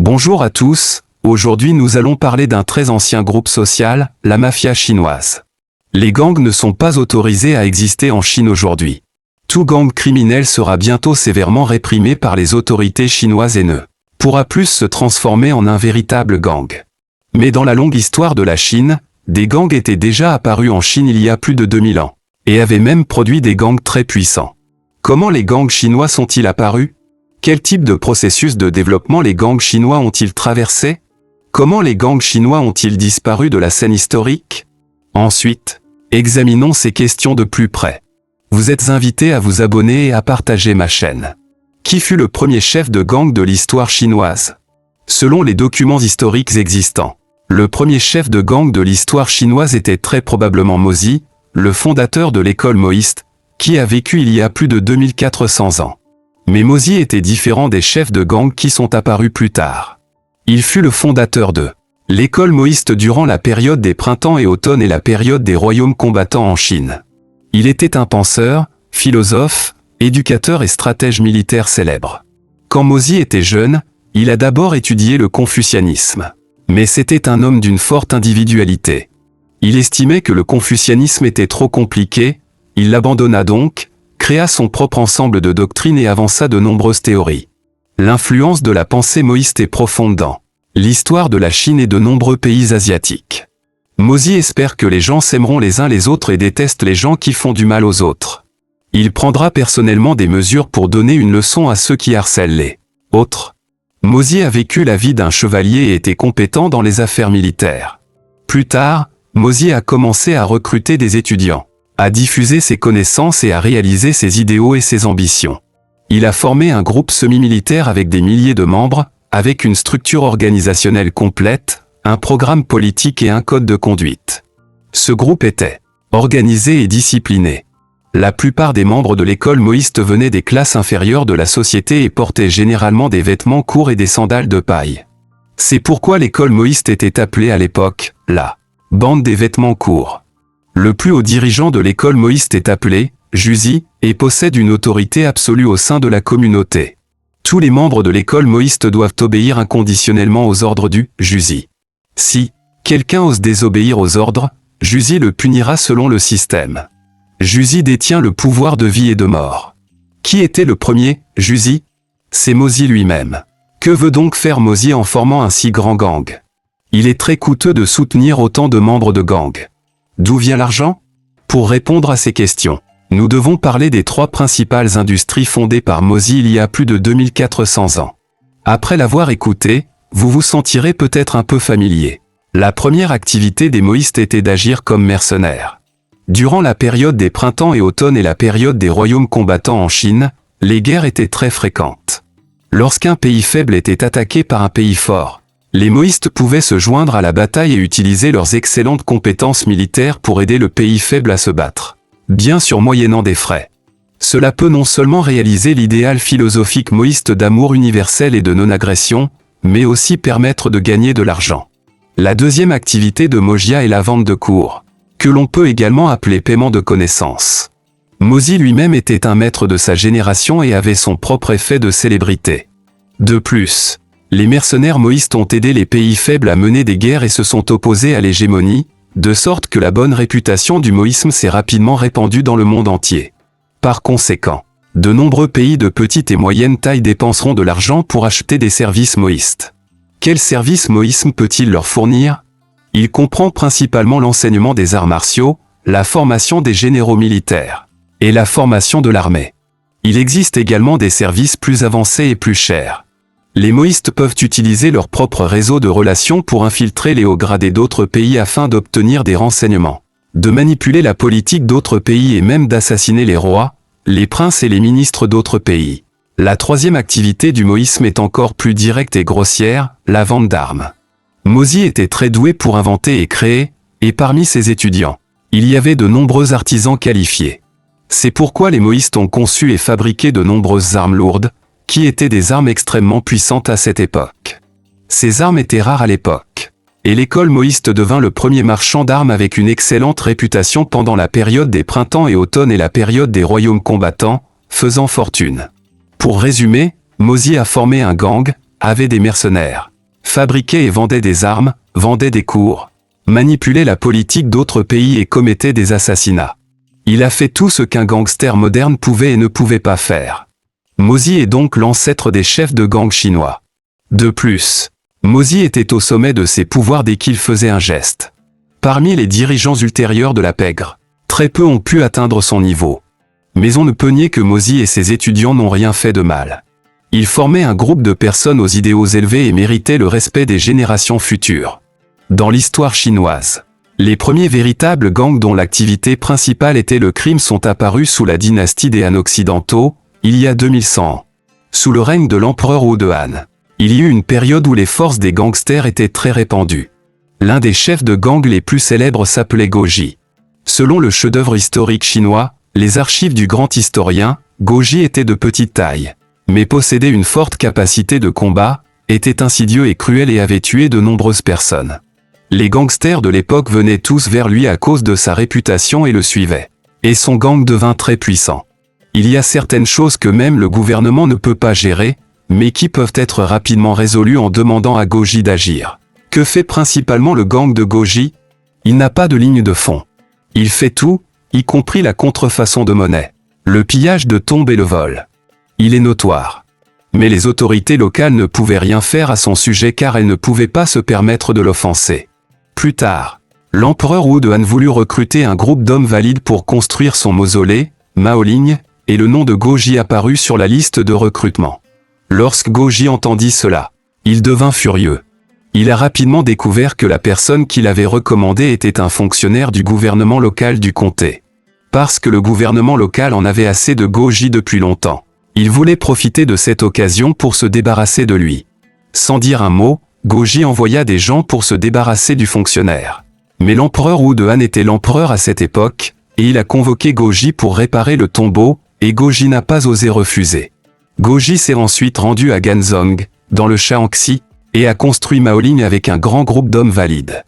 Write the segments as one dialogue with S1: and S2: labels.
S1: Bonjour à tous, aujourd'hui nous allons parler d'un très ancien groupe social, la mafia chinoise. Les gangs ne sont pas autorisés à exister en Chine aujourd'hui. Tout gang criminel sera bientôt sévèrement réprimé par les autorités chinoises et ne pourra plus se transformer en un véritable gang. Mais dans la longue histoire de la Chine, des gangs étaient déjà apparus en Chine il y a plus de 2000 ans, et avaient même produit des gangs très puissants. Comment les gangs chinois sont-ils apparus? Quel type de processus de développement les gangs chinois ont-ils traversé? Comment les gangs chinois ont-ils disparu de la scène historique? Ensuite, examinons ces questions de plus près. Vous êtes invités à vous abonner et à partager ma chaîne. Qui fut le premier chef de gang de l'histoire chinoise? Selon les documents historiques existants, le premier chef de gang de l'histoire chinoise était très probablement Mozi, le fondateur de l'école maoïste, qui a vécu il y a plus de 2400 ans. Mais Mozi était différent des chefs de gang qui sont apparus plus tard. Il fut le fondateur de l'école maoïste durant la période des printemps et automnes et la période des royaumes combattants en Chine. Il était un penseur, philosophe, éducateur et stratège militaire célèbre. Quand Mozi était jeune, il a d'abord étudié le confucianisme. Mais c'était un homme d'une forte individualité. Il estimait que le confucianisme était trop compliqué, il l'abandonna donc, créa son propre ensemble de doctrines et avança de nombreuses théories. L'influence de la pensée maoïste est profonde dans l'histoire de la Chine et de nombreux pays asiatiques. Mozi espère que les gens s'aimeront les uns les autres et détestent les gens qui font du mal aux autres. Il prendra personnellement des mesures pour donner une leçon à ceux qui harcèlent les autres. Mozi a vécu la vie d'un chevalier et était compétent dans les affaires militaires. Plus tard, Mozi a commencé à recruter des étudiants, à diffuser ses connaissances et à réaliser ses idéaux et ses ambitions. Il a formé un groupe semi-militaire avec des milliers de membres, avec une structure organisationnelle complète, un programme politique et un code de conduite. Ce groupe était organisé et discipliné. La plupart des membres de l'école maoïste venaient des classes inférieures de la société et portaient généralement des vêtements courts et des sandales de paille. C'est pourquoi l'école maoïste était appelée à l'époque la bande des vêtements courts. Le plus haut dirigeant de l'école maoïste est appelé Juzi et possède une autorité absolue au sein de la communauté. Tous les membres de l'école maoïste doivent obéir inconditionnellement aux ordres du Juzi. Si quelqu'un ose désobéir aux ordres, Juzi le punira selon le système. Juzi détient le pouvoir de vie et de mort. Qui était le premier Juzi? C'est Mozi lui-même. Que veut donc faire Mozi en formant un si grand gang? Il est très coûteux de soutenir autant de membres de gang. D'où vient l'argent? Pour répondre à ces questions, nous devons parler des trois principales industries fondées par Mozi il y a plus de 2400 ans. Après l'avoir écouté, vous vous sentirez peut-être un peu familier. La première activité des maoïstes était d'agir comme mercenaires. Durant la période des printemps et automnes et la période des royaumes combattants en Chine, les guerres étaient très fréquentes. Lorsqu'un pays faible était attaqué par un pays fort, les maoïstes pouvaient se joindre à la bataille et utiliser leurs excellentes compétences militaires pour aider le pays faible à se battre, bien sûr moyennant des frais. Cela peut non seulement réaliser l'idéal philosophique maoïste d'amour universel et de non-agression, mais aussi permettre de gagner de l'argent. La deuxième activité de Mojia est la vente de cours, que l'on peut également appeler paiement de connaissances. Mozi lui-même était un maître de sa génération et avait son propre effet de célébrité. De plus, les mercenaires maoïstes ont aidé les pays faibles à mener des guerres et se sont opposés à l'hégémonie, de sorte que la bonne réputation du maoïsme s'est rapidement répandue dans le monde entier. Par conséquent, de nombreux pays de petite et moyenne taille dépenseront de l'argent pour acheter des services maoïstes. Quel service maoïsme peut-il leur fournir? Il comprend principalement l'enseignement des arts martiaux, la formation des généraux militaires et la formation de l'armée. Il existe également des services plus avancés et plus chers. Les maoïstes peuvent utiliser leur propre réseau de relations pour infiltrer les hauts gradés d'autres pays afin d'obtenir des renseignements, de manipuler la politique d'autres pays et même d'assassiner les rois, les princes et les ministres d'autres pays. La troisième activité du maoïsme est encore plus directe et grossière, la vente d'armes. Mozi était très doué pour inventer et créer, et parmi ses étudiants, il y avait de nombreux artisans qualifiés. C'est pourquoi les maoïstes ont conçu et fabriqué de nombreuses armes lourdes, qui étaient des armes extrêmement puissantes à cette époque. Ces armes étaient rares à l'époque, et l'école maoïste devint le premier marchand d'armes avec une excellente réputation pendant la période des printemps et automnes et la période des royaumes combattants, faisant fortune. Pour résumer, Mozi a formé un gang, avait des mercenaires, fabriquaient et vendaient des armes, vendaient des cours, manipulaient la politique d'autres pays et commettaient des assassinats. Il a fait tout ce qu'un gangster moderne pouvait et ne pouvait pas faire. Mozi est donc l'ancêtre des chefs de gang chinois. De plus, Mozi était au sommet de ses pouvoirs dès qu'il faisait un geste. Parmi les dirigeants ultérieurs de la pègre, très peu ont pu atteindre son niveau. Mais on ne peut nier que Mozi et ses étudiants n'ont rien fait de mal. Ils formaient un groupe de personnes aux idéaux élevés et méritaient le respect des générations futures. Dans l'histoire chinoise, les premiers véritables gangs dont l'activité principale était le crime sont apparus sous la dynastie des Han occidentaux, il y a 2100 ans. Sous le règne de l'empereur Wu de Han, il y eut une période où les forces des gangsters étaient très répandues. L'un des chefs de gang les plus célèbres s'appelait Goji. Selon le chef-d'œuvre historique chinois, les archives du grand historien, Goji était de petite taille, mais possédait une forte capacité de combat, était insidieux et cruel et avait tué de nombreuses personnes. Les gangsters de l'époque venaient tous vers lui à cause de sa réputation et le suivaient. Et son gang devint très puissant. Il y a certaines choses que même le gouvernement ne peut pas gérer, mais qui peuvent être rapidement résolues en demandant à Goji d'agir. Que fait principalement le gang de Goji? Il n'a pas de ligne de fond. Il fait tout, y compris la contrefaçon de monnaie, le pillage de tombes et le vol. Il est notoire. Mais les autorités locales ne pouvaient rien faire à son sujet car elles ne pouvaient pas se permettre de l'offenser. Plus tard, l'empereur Wu de Han voulut recruter un groupe d'hommes valides pour construire son mausolée, Maoling, et le nom de Goji apparut sur la liste de recrutement. Lorsque Goji entendit cela, il devint furieux. Il a rapidement découvert que la personne qu'il avait recommandée était un fonctionnaire du gouvernement local du comté. Parce que le gouvernement local en avait assez de Goji depuis longtemps. Il voulait profiter de cette occasion pour se débarrasser de lui. Sans dire un mot, Goji envoya des gens pour se débarrasser du fonctionnaire. Mais l'empereur Wu de Han était l'empereur à cette époque, et il a convoqué Goji pour réparer le tombeau, et Goji n'a pas osé refuser. Goji s'est ensuite rendu à Ganzhong, dans le Shaanxi, et a construit Maoling avec un grand groupe d'hommes valides.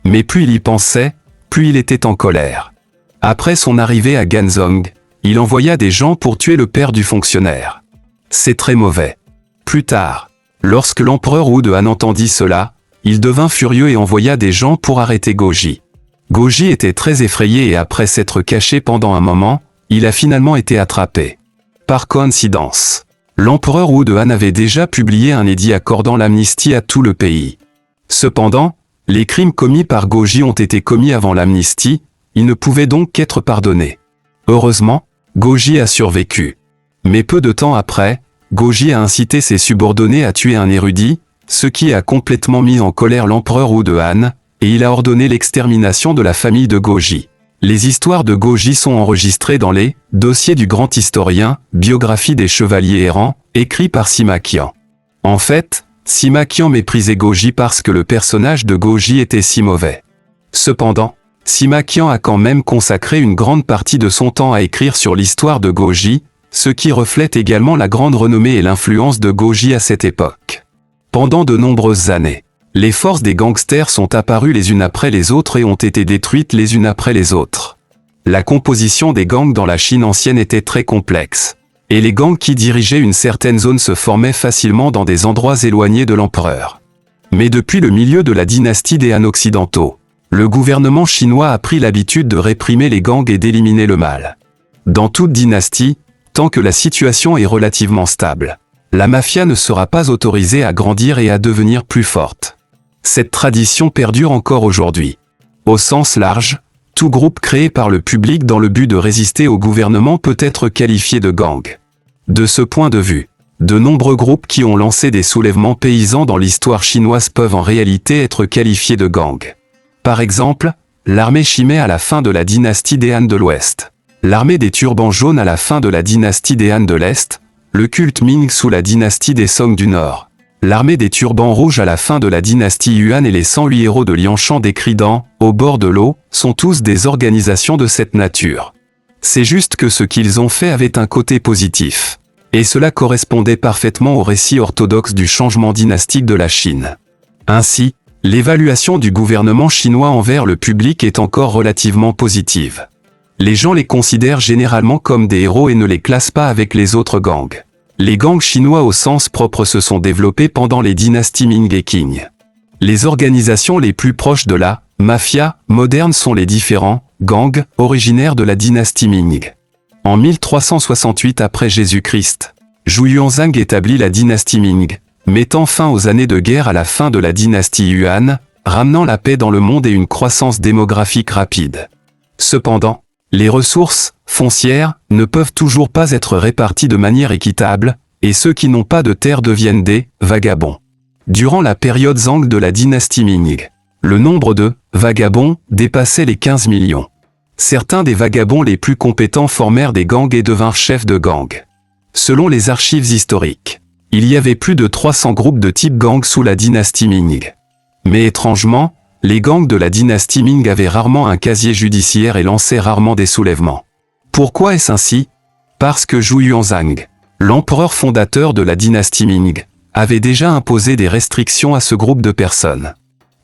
S1: Mais plus il y pensait, plus il était en colère. Après son arrivée à Ganzhong, il envoya des gens pour tuer le père du fonctionnaire. C'est très mauvais. Plus tard, lorsque l'empereur Wu de Han entendit cela, il devint furieux et envoya des gens pour arrêter Goji. Goji était très effrayé et après s'être caché pendant un moment, il a finalement été attrapé. Par coïncidence, l'empereur Wu de Han avait déjà publié un édit accordant l'amnistie à tout le pays. Cependant, les crimes commis par Goji ont été commis avant l'amnistie, il ne pouvait donc qu'être pardonné. Heureusement, Goji a survécu. Mais peu de temps après, Goji a incité ses subordonnés à tuer un érudit, ce qui a complètement mis en colère l'empereur Wu de Han, et il a ordonné l'extermination de la famille de Goji. Les histoires de Goji sont enregistrées dans les « Dossiers du grand historien, biographie des chevaliers errants » écrits par Sima Qian. En fait, Sima Qian méprisait Goji parce que le personnage de Goji était si mauvais. Cependant, Sima Qian a quand même consacré une grande partie de son temps à écrire sur l'histoire de Goji, ce qui reflète également la grande renommée et l'influence de Goji à cette époque. Pendant de nombreuses années, les forces des gangsters sont apparues les unes après les autres et ont été détruites les unes après les autres. La composition des gangs dans la Chine ancienne était très complexe, et les gangs qui dirigeaient une certaine zone se formaient facilement dans des endroits éloignés de l'empereur. Mais depuis le milieu de la dynastie des Han occidentaux, le gouvernement chinois a pris l'habitude de réprimer les gangs et d'éliminer le mal. Dans toute dynastie, tant que la situation est relativement stable, la mafia ne sera pas autorisée à grandir et à devenir plus forte. Cette tradition perdure encore aujourd'hui. Au sens large, tout groupe créé par le public dans le but de résister au gouvernement peut être qualifié de gang. De ce point de vue, de nombreux groupes qui ont lancé des soulèvements paysans dans l'histoire chinoise peuvent en réalité être qualifiés de gang. Par exemple, l'armée Chimay à la fin de la dynastie des Han de l'Ouest, l'armée des turbans jaunes à la fin de la dynastie des Han de l'Est, le culte Ming sous la dynastie des Song du Nord, l'armée des turbans rouges à la fin de la dynastie Yuan et les 108 héros de Liangshan décrits dans « Au bord de l'eau » sont tous des organisations de cette nature. C'est juste que ce qu'ils ont fait avait un côté positif. Et cela correspondait parfaitement au récit orthodoxe du changement dynastique de la Chine. Ainsi, l'évaluation du gouvernement chinois envers le public est encore relativement positive. Les gens les considèrent généralement comme des héros et ne les classent pas avec les autres gangs. Les gangs chinois au sens propre se sont développés pendant les dynasties Ming et Qing. Les organisations les plus proches de la mafia moderne sont les différents gangs originaires de la dynastie Ming. En 1368 après Jésus-Christ, Zhu Yuanzhang établit la dynastie Ming, mettant fin aux années de guerre à la fin de la dynastie Yuan, ramenant la paix dans le monde et une croissance démographique rapide. Cependant, les ressources foncières ne peuvent toujours pas être réparties de manière équitable, et ceux qui n'ont pas de terre deviennent des vagabonds. Durant la période Zhang de la dynastie Ming, le nombre de vagabonds dépassait les 15 millions. Certains des vagabonds les plus compétents formèrent des gangs et devinrent chefs de gang. Selon les archives historiques, il y avait plus de 300 groupes de type gang sous la dynastie Ming. Mais étrangement, les gangs de la dynastie Ming avaient rarement un casier judiciaire et lançaient rarement des soulèvements. Pourquoi est-ce ainsi? Parce que Zhu Yuanzhang, l'empereur fondateur de la dynastie Ming, avait déjà imposé des restrictions à ce groupe de personnes.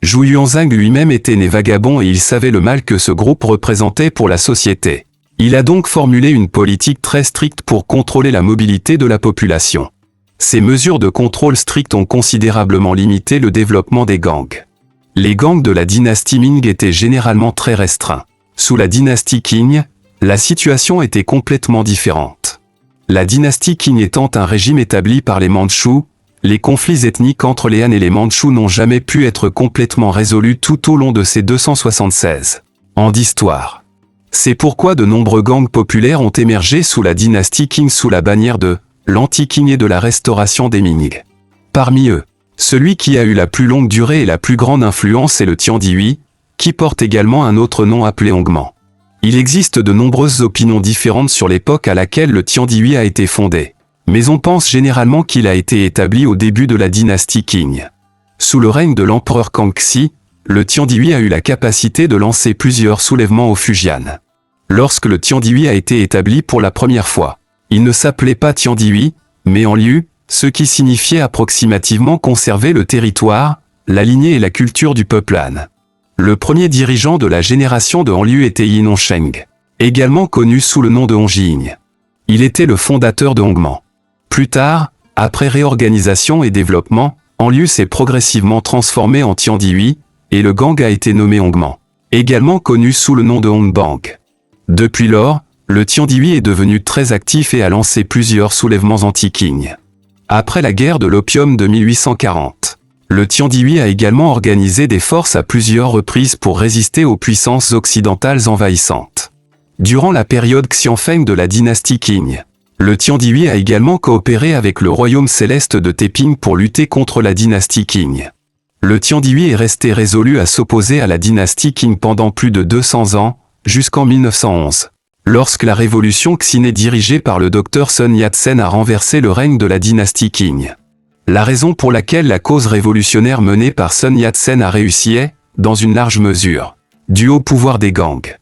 S1: Zhu Yuanzhang lui-même était né vagabond et il savait le mal que ce groupe représentait pour la société. Il a donc formulé une politique très stricte pour contrôler la mobilité de la population. Ces mesures de contrôle strictes ont considérablement limité le développement des gangs. Les gangs de la dynastie Ming étaient généralement très restreints. Sous la dynastie Qing, la situation était complètement différente. La dynastie Qing étant un régime établi par les Mandchous, les conflits ethniques entre les Han et les Mandchous n'ont jamais pu être complètement résolus tout au long de ces 276 ans d'histoire. C'est pourquoi de nombreux gangs populaires ont émergé sous la dynastie Qing sous la bannière de l'anti-Qing et de la restauration des Ming. Parmi eux, celui qui a eu la plus longue durée et la plus grande influence est le Tiandihui, qui porte également un autre nom appelé Hongman. Il existe de nombreuses opinions différentes sur l'époque à laquelle le Tiandihui a été fondé, mais on pense généralement qu'il a été établi au début de la dynastie Qing. Sous le règne de l'empereur Kangxi, le Tiandihui a eu la capacité de lancer plusieurs soulèvements au Fujian. Lorsque le Tiandihui a été établi pour la première fois, il ne s'appelait pas Tiandihui, mais Hanliu, ce qui signifiait approximativement conserver le territoire, la lignée et la culture du peuple Han. Le premier dirigeant de la génération de Hanliu était Yin Hongsheng, également connu sous le nom de Hongjing. Il était le fondateur de Hongman. Plus tard, après réorganisation et développement, Hanliu s'est progressivement transformé en Tiandihui, et le gang a été nommé Hongman, également connu sous le nom de Hongbang. Depuis lors, le Tiandihui est devenu très actif et a lancé plusieurs soulèvements anti-Qing. Après la guerre de l'opium de 1840, le Tiandihui a également organisé des forces à plusieurs reprises pour résister aux puissances occidentales envahissantes. Durant la période Xianfeng de la dynastie Qing, le Tiandihui a également coopéré avec le royaume céleste de Taiping pour lutter contre la dynastie Qing. Le Tiandihui est resté résolu à s'opposer à la dynastie Qing pendant plus de 200 ans, jusqu'en 1911, lorsque la révolution Xinè dirigée par le docteur Sun Yat-sen a renversé le règne de la dynastie Qing. La raison pour laquelle la cause révolutionnaire menée par Sun Yat-sen a réussi est, dans une large mesure, due au pouvoir des gangs.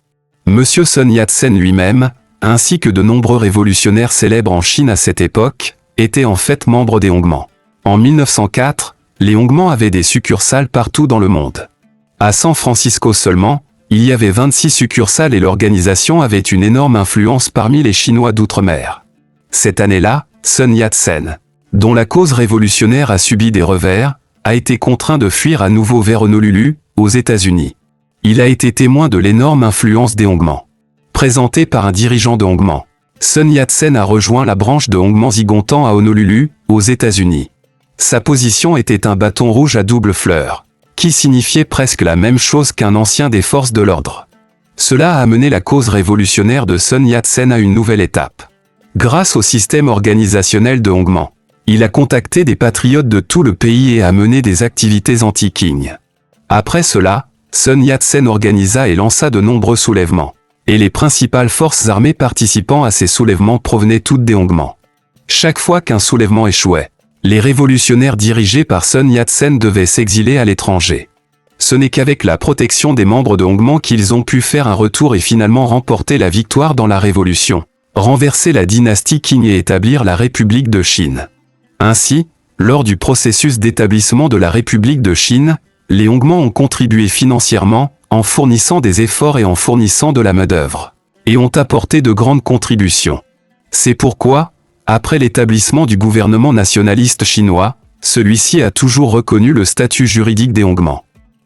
S1: Monsieur Sun Yat-sen lui-même, ainsi que de nombreux révolutionnaires célèbres en Chine à cette époque, étaient en fait membres des Hongman. En 1904, les Hongman avaient des succursales partout dans le monde. À San Francisco seulement, il y avait 26 succursales et l'organisation avait une énorme influence parmi les Chinois d'outre-mer. Cette année-là, Sun Yat-sen, dont la cause révolutionnaire a subi des revers, a été contraint de fuir à nouveau vers Honolulu, aux États-Unis. Il a été témoin de l'énorme influence des Hongman. Présenté par un dirigeant de Hongman, Sun Yat-sen a rejoint la branche de Hongman Zigontan à Honolulu, aux États-Unis. Sa position était un bâton rouge à double fleur, qui signifiait presque la même chose qu'un ancien des forces de l'ordre. Cela a amené la cause révolutionnaire de Sun Yat-sen à une nouvelle étape. Grâce au système organisationnel de Hongman, il a contacté des patriotes de tout le pays et a mené des activités anti-Qing. Après cela, Sun Yat-sen organisa et lança de nombreux soulèvements, et les principales forces armées participant à ces soulèvements provenaient toutes des Hongman. Chaque fois qu'un soulèvement échouait, les révolutionnaires dirigés par Sun Yat-sen devaient s'exiler à l'étranger. Ce n'est qu'avec la protection des membres de Hongman qu'ils ont pu faire un retour et finalement remporter la victoire dans la révolution, renverser la dynastie Qing et établir la République de Chine. Ainsi, lors du processus d'établissement de la République de Chine, les Hongman ont contribué financièrement, en fournissant des efforts et en fournissant de la main-d'œuvre, et ont apporté de grandes contributions. C'est pourquoi, après l'établissement du gouvernement nationaliste chinois, Celui-ci a toujours reconnu le statut juridique des Hongmans.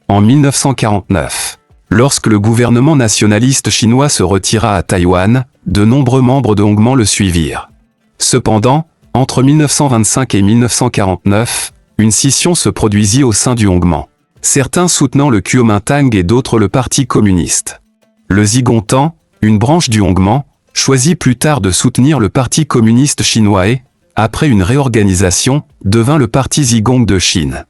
S1: En 1949, lorsque le gouvernement nationaliste chinois se retira à Taïwan, de nombreux membres de Hongmans le suivirent. Cependant, entre 1925 et 1949, une scission se produisit au sein du Hongman. Certains soutenant le Kuomintang et d'autres le Parti communiste. Le Zhigongtang, une branche du Hongman, choisit plus tard de soutenir le Parti communiste chinois et, après une réorganisation, devint le Parti Zhigong de Chine.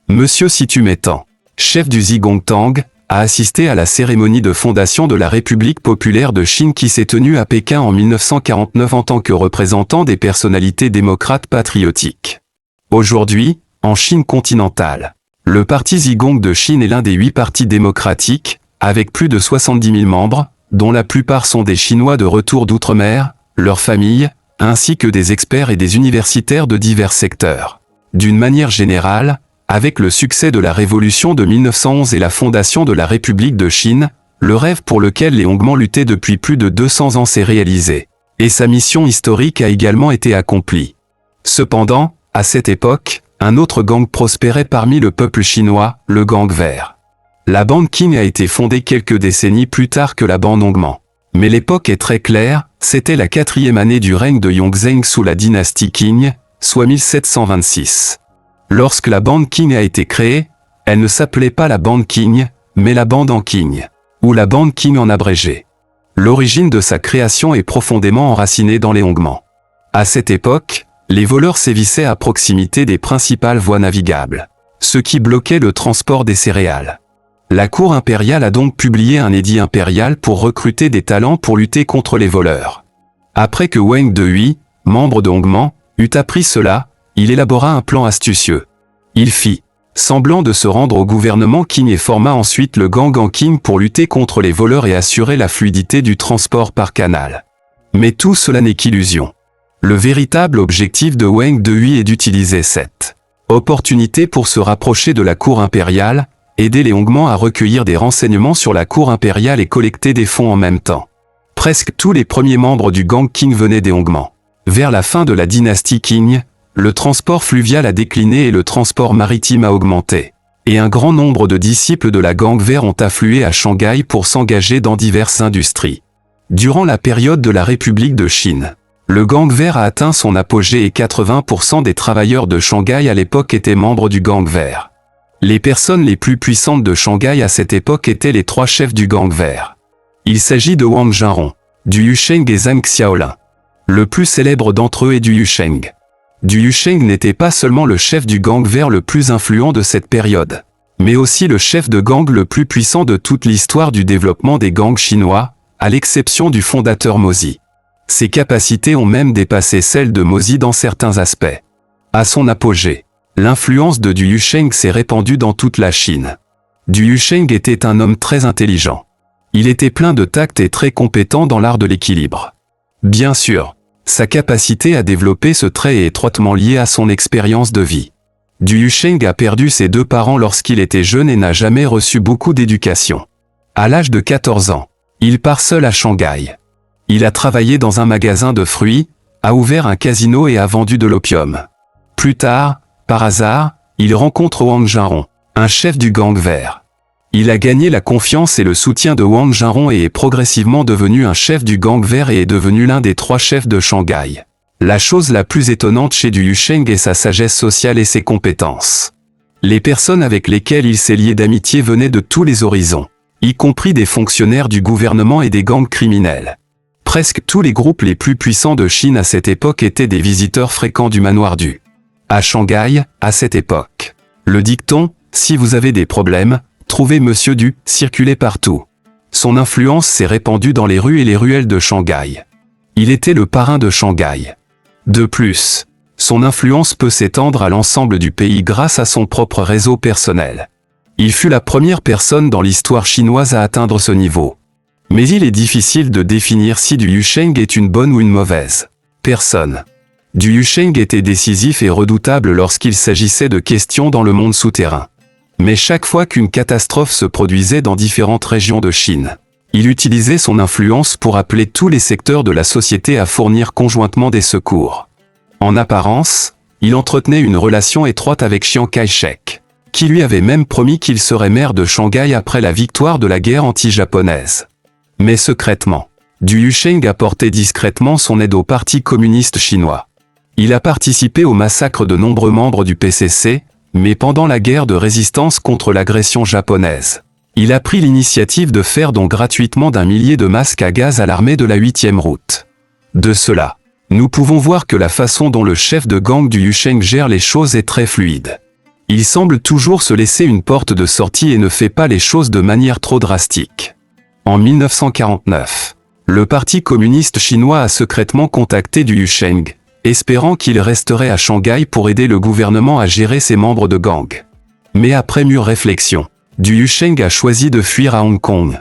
S1: Monsieur Situ Mettan, chef du Zhigongtang, a assisté à la cérémonie de fondation de la République populaire de Chine qui s'est tenue à Pékin en 1949 en tant que représentant des personnalités démocrates patriotiques. Aujourd'hui, en Chine continentale, le Parti Zhigong de Chine est l'un des 8 partis démocratiques, avec plus de 70 000 membres, dont la plupart sont des Chinois de retour d'outre-mer, leurs familles, ainsi que des experts et des universitaires de divers secteurs. D'une manière générale, avec le succès de la Révolution de 1911 et la fondation de la République de Chine, le rêve pour lequel les Hongmans luttaient depuis plus de 200 ans s'est réalisé, et sa mission historique a également été accomplie. Cependant, à cette époque, un autre gang prospérait parmi le peuple chinois, le gang vert. La bande Qing a été fondée quelques décennies plus tard que la bande Hongman. Mais l'époque est très claire, c'était la 4e année du règne de Yongzheng sous la dynastie Qing, soit 1726. Lorsque la bande Qing a été créée, elle ne s'appelait pas la bande Qing, mais la bande en Qing, ou la bande Qing en abrégé. L'origine de sa création est profondément enracinée dans les Hongmans. À cette époque, les voleurs sévissaient à proximité des principales voies navigables, ce qui bloquait le transport des céréales. La cour impériale a donc publié un édit impérial pour recruter des talents pour lutter contre les voleurs. Après que Wang Dehui, membre de Hongman, eut appris cela, il élabora un plan astucieux. Il fit semblant de se rendre au gouvernement Qing et forma ensuite le gang en Qing pour lutter contre les voleurs et assurer la fluidité du transport par canal. Mais tout cela n'est qu'illusion. Le véritable objectif de Wang Dehui est d'utiliser cette opportunité pour se rapprocher de la cour impériale, aider les Hongmans à recueillir des renseignements sur la cour impériale et collecter des fonds en même temps. Presque tous les premiers membres du gang Qing venaient des Hongmans. Vers la fin de la dynastie Qing, le transport fluvial a décliné et le transport maritime a augmenté. Et un grand nombre de disciples de la gang vert ont afflué à Shanghai pour s'engager dans diverses industries. Durant la période de la République de Chine, le gang vert a atteint son apogée et 80% des travailleurs de Shanghai à l'époque étaient membres du gang vert. Les personnes les plus puissantes de Shanghai à cette époque étaient les 3 chefs du gang vert. Il s'agit de Wang Jinrong, du Yusheng et Zhang Xiaolin. Le plus célèbre d'entre eux est du Yusheng. Du Yusheng n'était pas seulement le chef du gang vert le plus influent de cette période, mais aussi le chef de gang le plus puissant de toute l'histoire du développement des gangs chinois, à l'exception du fondateur Mozi. Ses capacités ont même dépassé celles de Mozi dans certains aspects. À son apogée, l'influence de Du Yusheng s'est répandue dans toute la Chine. Du Yusheng était un homme très intelligent. Il était plein de tact et très compétent dans l'art de l'équilibre. Bien sûr, sa capacité à développer ce trait est étroitement liée à son expérience de vie. Du Yusheng a perdu ses 2 parents lorsqu'il était jeune et n'a jamais reçu beaucoup d'éducation. À l'âge de 14 ans, il part seul à Shanghai. Il a travaillé dans un magasin de fruits, a ouvert un casino et a vendu de l'opium. Plus tard, par hasard, il rencontre Wang Jinrong, un chef du gang vert. Il a gagné la confiance et le soutien de Wang Jinrong et est progressivement devenu un chef du gang vert et est devenu l'un des 3 chefs de Shanghai. La chose la plus étonnante chez Du Yusheng est sa sagesse sociale et ses compétences. Les personnes avec lesquelles il s'est lié d'amitié venaient de tous les horizons, y compris des fonctionnaires du gouvernement et des gangs criminels. Presque tous les groupes les plus puissants de Chine à cette époque étaient des visiteurs fréquents du manoir Du. À Shanghai, à cette époque, le dicton « Si vous avez des problèmes, trouvez Monsieur Du » circulait partout. Son influence s'est répandue dans les rues et les ruelles de Shanghai. Il était le parrain de Shanghai. De plus, son influence peut s'étendre à l'ensemble du pays grâce à son propre réseau personnel. Il fut la première personne dans l'histoire chinoise à atteindre ce niveau. Mais il est difficile de définir si Du Yusheng est une bonne ou une mauvaise personne. Du Yusheng était décisif et redoutable lorsqu'il s'agissait de questions dans le monde souterrain. Mais chaque fois qu'une catastrophe se produisait dans différentes régions de Chine, il utilisait son influence pour appeler tous les secteurs de la société à fournir conjointement des secours. En apparence, Il entretenait une relation étroite avec Chiang Kai-shek, qui lui avait même promis qu'il serait maire de Shanghai après la victoire de la guerre anti-japonaise. Mais secrètement, Du Yusheng apportait discrètement son aide au Parti communiste chinois. Il a participé au massacre de nombreux membres du PCC, mais pendant la guerre de résistance contre l'agression japonaise, il a pris l'initiative de faire don gratuitement d'1 millier de masques à gaz à l'armée de la 8e route. De cela, nous pouvons voir que la façon dont le chef de gang du Yusheng gère les choses est très fluide. Il semble toujours se laisser une porte de sortie et ne fait pas les choses de manière trop drastique. En 1949, le Parti communiste chinois a secrètement contacté Du Yusheng, espérant qu'il resterait à Shanghai pour aider le gouvernement à gérer ses membres de gang. Mais après mûre réflexion, Du Yusheng a choisi de fuir à Hong Kong.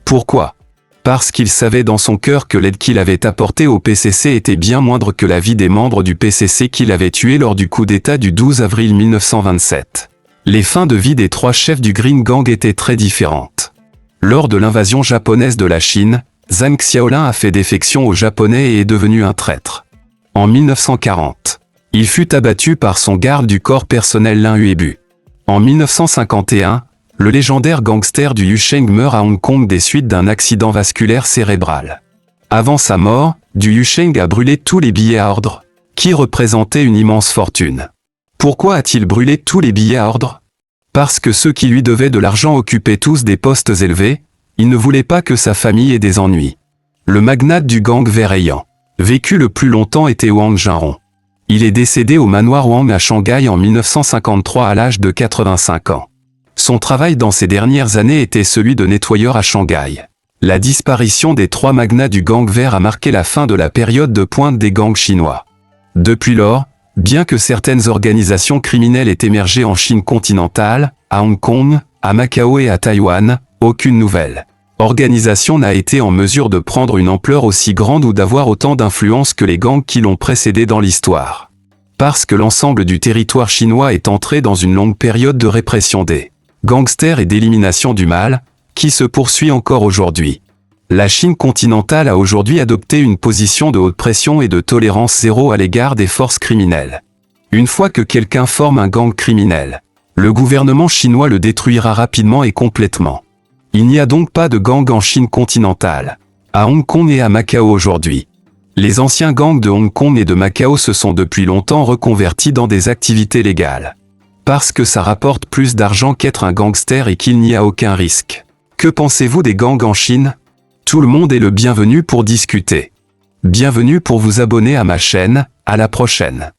S1: Pourquoi ? Parce qu'il savait dans son cœur que l'aide qu'il avait apportée au PCC était bien moindre que la vie des membres du PCC qu'il avait tués lors du coup d'État du 12 avril 1927. Les fins de vie des 3 chefs du Green Gang étaient très différentes. Lors de l'invasion japonaise de la Chine, Zhang Xiaolin a fait défection aux Japonais et est devenu un traître. En 1940, il fut abattu par son garde du corps personnel Lin Huebu. En 1951, le légendaire gangster Du Yusheng meurt à Hong Kong des suites d'un accident vasculaire cérébral. Avant sa mort, Du Yusheng a brûlé tous les billets à ordre, qui représentaient une immense fortune. Pourquoi a-t-il brûlé tous les billets à ordre ? Parce que ceux qui lui devaient de l'argent occupaient tous des postes élevés, il ne voulait pas que sa famille ait des ennuis. Le magnate du gang vert ayant vécu le plus longtemps était Wang Jinrong. Il est décédé au manoir Wang à Shanghai en 1953 à l'âge de 85 ans. Son travail dans ces dernières années était celui de nettoyeur à Shanghai. La disparition des 3 magnats du gang vert a marqué la fin de la période de pointe des gangs chinois. Depuis lors, bien que certaines organisations criminelles aient émergé en Chine continentale, à Hong Kong, à Macao et à Taïwan, aucune nouvelle organisation n'a été en mesure de prendre une ampleur aussi grande ou d'avoir autant d'influence que les gangs qui l'ont précédé dans l'histoire. Parce que l'ensemble du territoire chinois est entré dans une longue période de répression des gangsters et d'élimination du mal, qui se poursuit encore aujourd'hui. La Chine continentale a aujourd'hui adopté une position de haute pression et de tolérance zéro à l'égard des forces criminelles. Une fois que quelqu'un forme un gang criminel, le gouvernement chinois le détruira rapidement et complètement. Il n'y a donc pas de gang en Chine continentale, à Hong Kong et à Macao aujourd'hui. Les anciens gangs de Hong Kong et de Macao se sont depuis longtemps reconvertis dans des activités légales. Parce que ça rapporte plus d'argent qu'être un gangster et qu'il n'y a aucun risque. Que pensez-vous des gangs en Chine ? Tout le monde est le bienvenu pour discuter. Bienvenue pour vous abonner à ma chaîne, à la prochaine.